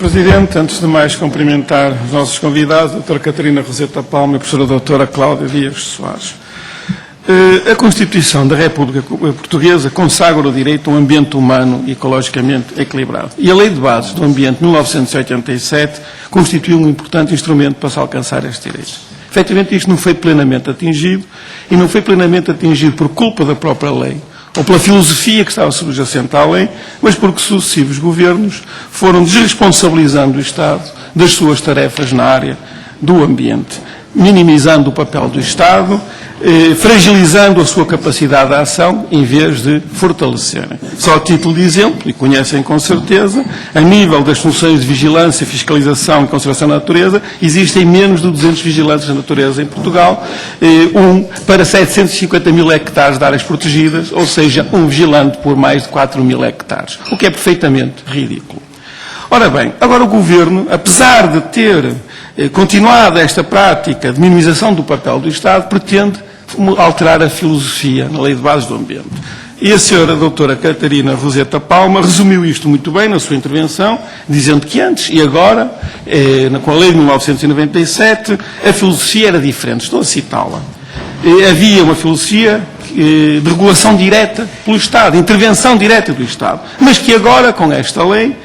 Presidente. Antes de mais, cumprimentar os nossos convidados, a doutora Catarina Roseta Palma e a professora doutora Cláudia Dias Soares. A Constituição da República Portuguesa consagra o direito a um ambiente humano e ecologicamente equilibrado. E a Lei de Bases do Ambiente de 1987 constituiu um importante instrumento para se alcançar este direito. Efetivamente, isto não foi plenamente atingido, e não foi plenamente atingido por culpa da própria lei, ou pela filosofia que estava subjacente à lei, mas porque sucessivos governos foram desresponsabilizando o Estado das suas tarefas na área do ambiente, minimizando o papel do Estado, fragilizando a sua capacidade de ação, em vez de fortalecerem. Só a título de exemplo, e conhecem com certeza, a nível das funções de vigilância, fiscalização e conservação da natureza, existem menos de 200 vigilantes da natureza em Portugal, para 750 mil hectares de áreas protegidas, ou seja, um vigilante por mais de 4 mil hectares, o que é perfeitamente ridículo. Ora bem, agora o Governo, apesar de ter continuado esta prática de minimização do papel do Estado, pretende alterar a filosofia na Lei de Bases do Ambiente. E a senhora doutora Catarina Roseta Palma resumiu isto muito bem na sua intervenção, dizendo que antes e agora, com a Lei de 1997, a filosofia era diferente. Estou a citá-la. Havia uma filosofia de regulação direta pelo Estado, intervenção direta do Estado, mas que agora, com esta lei,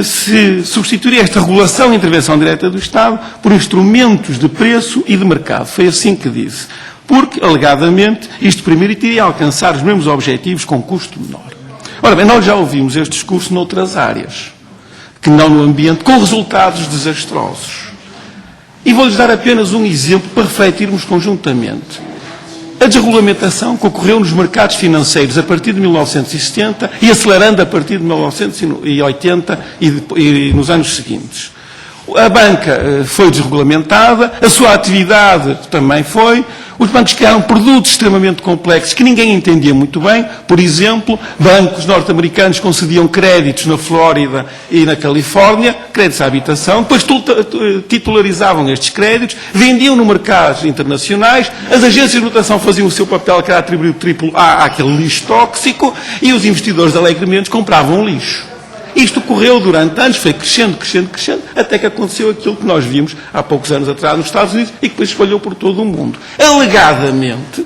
se substituiria esta regulação e intervenção direta do Estado por instrumentos de preço e de mercado. Foi assim que disse. Porque, alegadamente, isto permitiria alcançar os mesmos objetivos com custo menor. Ora bem, nós já ouvimos este discurso noutras áreas, que não no ambiente, com resultados desastrosos. E vou-lhes dar apenas um exemplo para refletirmos conjuntamente. A desregulamentação que ocorreu nos mercados financeiros a partir de 1970 e acelerando a partir de 1980 e nos anos seguintes. A banca foi desregulamentada, a sua atividade também foi. Os bancos criaram produtos extremamente complexos que ninguém entendia muito bem. Por exemplo, bancos norte-americanos concediam créditos na Flórida e na Califórnia, créditos à habitação, depois titularizavam estes créditos, vendiam no mercados internacionais, as agências de notação faziam o seu papel, que era atribuir o triplo A àquele lixo tóxico, e os investidores alegremente compravam lixo. Isto ocorreu durante anos, foi crescendo, até que aconteceu aquilo que nós vimos há poucos anos atrás nos Estados Unidos e que depois espalhou por todo o mundo. Alegadamente,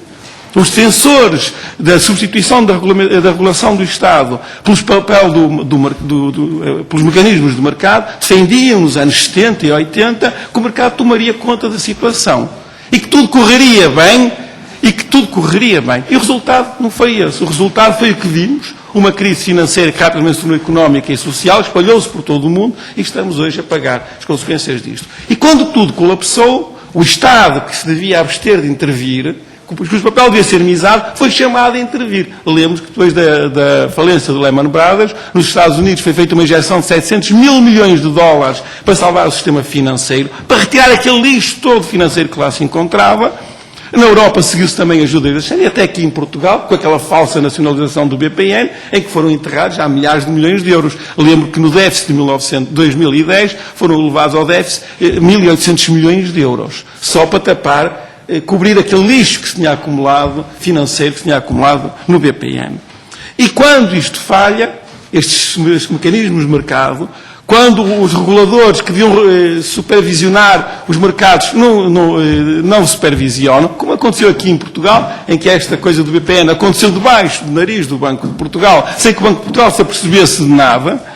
os defensores da substituição da regulação do Estado pelos papel pelos mecanismos do mercado defendiam nos anos 70 e 80 que o mercado tomaria conta da situação e que tudo correria bem. E o resultado não foi esse. O resultado foi o que vimos, uma crise financeira que rapidamente se tornou económica e social, espalhou-se por todo o mundo e estamos hoje a pagar as consequências disto. E quando tudo colapsou, o Estado, que se devia abster de intervir, cujo papel devia ser minimizado, foi chamado a intervir. Lembro que depois da falência do Lehman Brothers, nos Estados Unidos foi feita uma injeção de 700 mil milhões de dólares para salvar o sistema financeiro, para retirar aquele lixo todo financeiro que lá se encontrava. Na Europa seguiu-se também a ajuda e até aqui em Portugal, com aquela falsa nacionalização do BPN, em que foram enterrados já milhares de milhões de euros. Lembro que no déficit de 2010 foram levados ao déficit 1.800 milhões de euros, só para tapar, cobrir aquele lixo que se tinha acumulado, financeiro, que se tinha acumulado no BPN. E quando isto falha, estes mecanismos de mercado, quando os reguladores que deviam supervisionar os mercados não supervisionam, como aconteceu aqui em Portugal, em que esta coisa do BPN aconteceu debaixo do nariz do Banco de Portugal, sem que o Banco de Portugal se apercebesse de nada,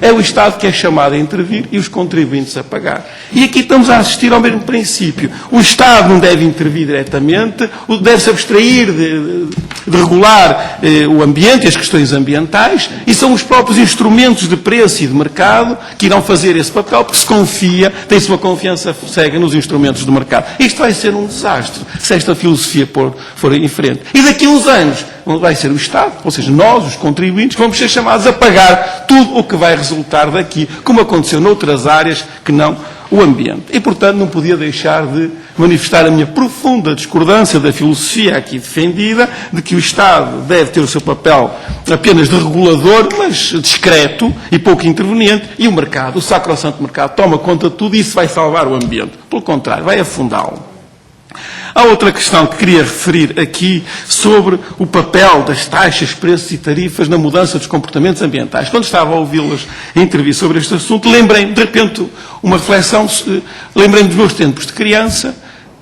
é o Estado que é chamado a intervir e os contribuintes a pagar. E aqui estamos a assistir ao mesmo princípio. O Estado não deve intervir diretamente, deve-se abstrair de regular o ambiente e as questões ambientais, e são os próprios instrumentos de preço e de mercado que irão fazer esse papel, porque se confia, tem-se uma confiança cega nos instrumentos do mercado. Isto vai ser um desastre, se esta filosofia for em frente. E daqui a uns anos vai ser o Estado, ou seja, nós, os contribuintes, que vamos ser chamados a pagar tudo o que vai resultar daqui, como aconteceu noutras áreas que não o ambiente. E, portanto, não podia deixar de manifestar a minha profunda discordância da filosofia aqui defendida, de que o Estado deve ter o seu papel apenas de regulador, mas discreto e pouco interveniente, e o mercado, o sacrosanto mercado, toma conta de tudo e isso vai salvar o ambiente. Pelo contrário, vai afundá-lo. Há outra questão que queria referir aqui sobre o papel das taxas, preços e tarifas na mudança dos comportamentos ambientais. Quando estava a ouvi-las intervir sobre este assunto, lembrei-me, de repente, uma reflexão, lembrei-me dos meus tempos de criança,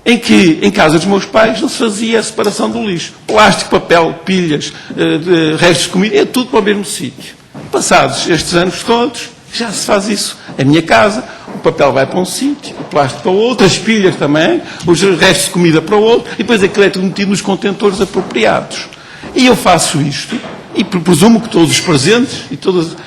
em que, em casa dos meus pais, não se fazia a separação do lixo. Plástico, papel, pilhas, restos de comida, é tudo para o mesmo sítio. Passados estes anos todos, já se faz isso. A minha casa, o papel vai para um sítio, o plástico para o outro, as pilhas também, os restos de comida para o outro, e depois aquilo é tudo metido nos contentores apropriados. E eu faço isto, e presumo que todos os presentes, e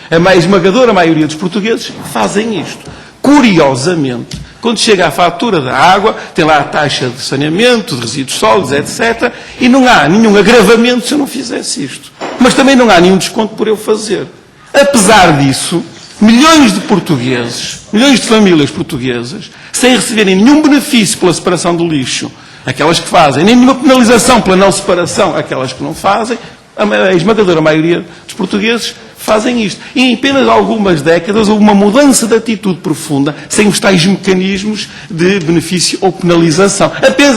a esmagadora maioria dos portugueses, fazem isto. Curiosamente, quando chega a fatura da água, tem lá a taxa de saneamento, de resíduos sólidos, etc. E não há nenhum agravamento se eu não fizesse isto. Mas também não há nenhum desconto por eu fazer. Apesar disso, milhões de portugueses, milhões de famílias portuguesas, sem receberem nenhum benefício pela separação do lixo, aquelas que fazem, nem nenhuma penalização pela não separação, aquelas que não fazem, a esmagadora maioria dos portugueses fazem isto. E em apenas algumas décadas houve uma mudança de atitude profunda, sem os tais mecanismos de benefício ou penalização,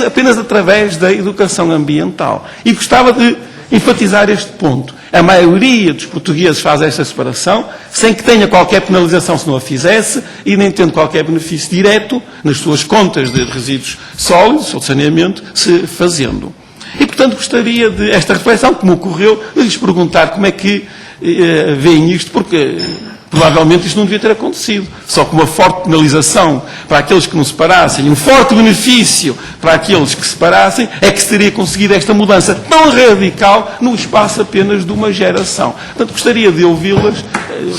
apenas através da educação ambiental. E gostava de enfatizar este ponto. A maioria dos portugueses faz esta separação, sem que tenha qualquer penalização se não a fizesse, e nem tendo qualquer benefício direto nas suas contas de resíduos sólidos ou de saneamento, se fazendo. E, portanto, gostaria de, esta reflexão que me ocorreu, de lhes perguntar como é que veem isto, porque provavelmente isto não devia ter acontecido. Só com uma forte penalização para aqueles que não separassem e um forte benefício para aqueles que separassem, é que se teria conseguido esta mudança tão radical no espaço apenas de uma geração. Portanto, gostaria de ouvi-las,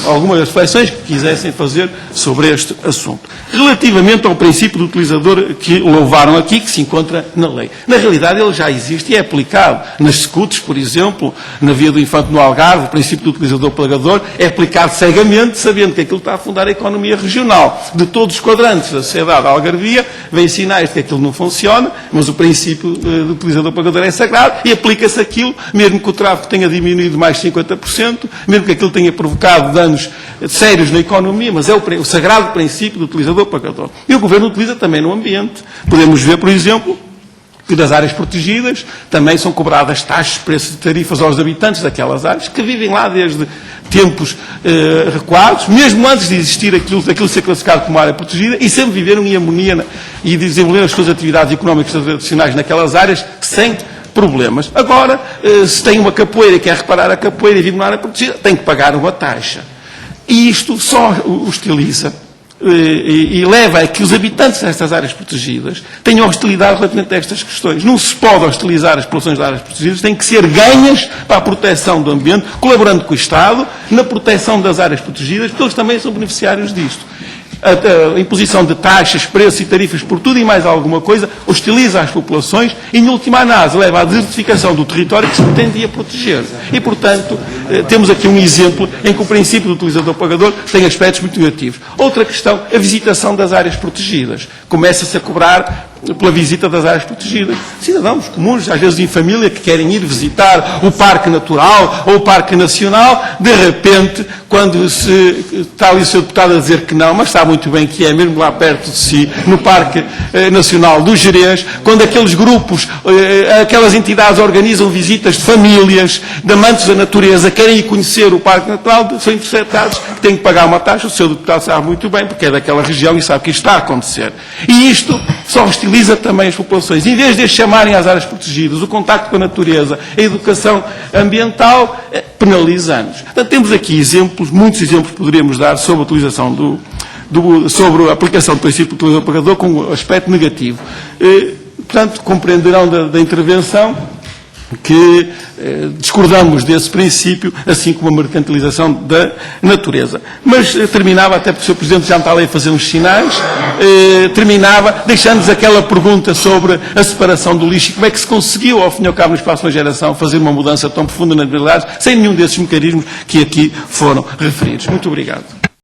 algumas reflexões que quisessem fazer sobre este assunto. Relativamente ao princípio do utilizador que louvaram aqui, que se encontra na lei. Na realidade, ele já existe e é aplicado. Nas SCUTs, por exemplo, na Via do Infante no Algarve, o princípio do utilizador-pagador é aplicado cegamente, sabendo que aquilo está a fundar a economia regional. De todos os quadrantes da sociedade algarvia, vêm sinais de que aquilo não funciona, mas o princípio do utilizador-pagador é sagrado e aplica-se aquilo, mesmo que o tráfego tenha diminuído mais de 50%, mesmo que aquilo tenha provocado danos sérios na economia, mas é o sagrado princípio do utilizador-pagador. E o Governo utiliza também no ambiente. Podemos ver, por exemplo, que das áreas protegidas também são cobradas taxas, preços e tarifas aos habitantes daquelas áreas, que vivem lá desde tempos recuados, mesmo antes de existir aquilo ser classificado como área protegida, e sempre viveram em harmonia e desenvolveram as suas atividades económicas tradicionais naquelas áreas sem problemas. Agora, se tem uma capoeira e quer reparar a capoeira e vive numa área protegida, tem que pagar uma taxa. E isto só hostiliza e leva a que os habitantes destas áreas protegidas tenham hostilidade relativamente a estas questões. Não se pode hostilizar as populações das áreas protegidas, têm que ser ganhas para a proteção do ambiente, colaborando com o Estado na proteção das áreas protegidas, porque eles também são beneficiários disto. A imposição de taxas, preços e tarifas por tudo e mais alguma coisa hostiliza as populações e, em última análise, leva à desertificação do território que se pretendia proteger. E, portanto, temos aqui um exemplo em que o princípio do utilizador-pagador tem aspectos muito negativos. Outra questão, a visitação das áreas protegidas. Começa-se a cobrar pela visita das áreas protegidas. Cidadãos comuns, às vezes em família, que querem ir visitar o Parque Natural ou o Parque Nacional, de repente, quando está ali o seu deputado a dizer que não, mas sabe muito bem que é, mesmo lá perto de si, no Parque Nacional do Gerês, quando aqueles grupos, aquelas entidades organizam visitas de famílias, de amantes da natureza, querem ir conhecer o Parque Natural, são interceptados, que têm que pagar uma taxa, o seu deputado sabe muito bem, porque é daquela região e sabe que isto está a acontecer. E isto só hostiliza também as populações. Em vez de as chamarem às áreas protegidas, o contacto com a natureza, a educação ambiental, penalizamos. Portanto, temos aqui exemplos, muitos exemplos poderíamos dar sobre a utilização sobre a aplicação do princípio do utilizador-pagador com um aspecto negativo. Portanto, compreenderão da intervenção que discordamos desse princípio, assim como a mercantilização da natureza. Mas terminava, até porque o Sr. Presidente já me está ali a fazer uns sinais, terminava deixando-nos aquela pergunta sobre a separação do lixo e como é que se conseguiu, ao fim e ao cabo, no espaço de uma geração, fazer uma mudança tão profunda nas habilidades, sem nenhum desses mecanismos que aqui foram referidos. Muito obrigado.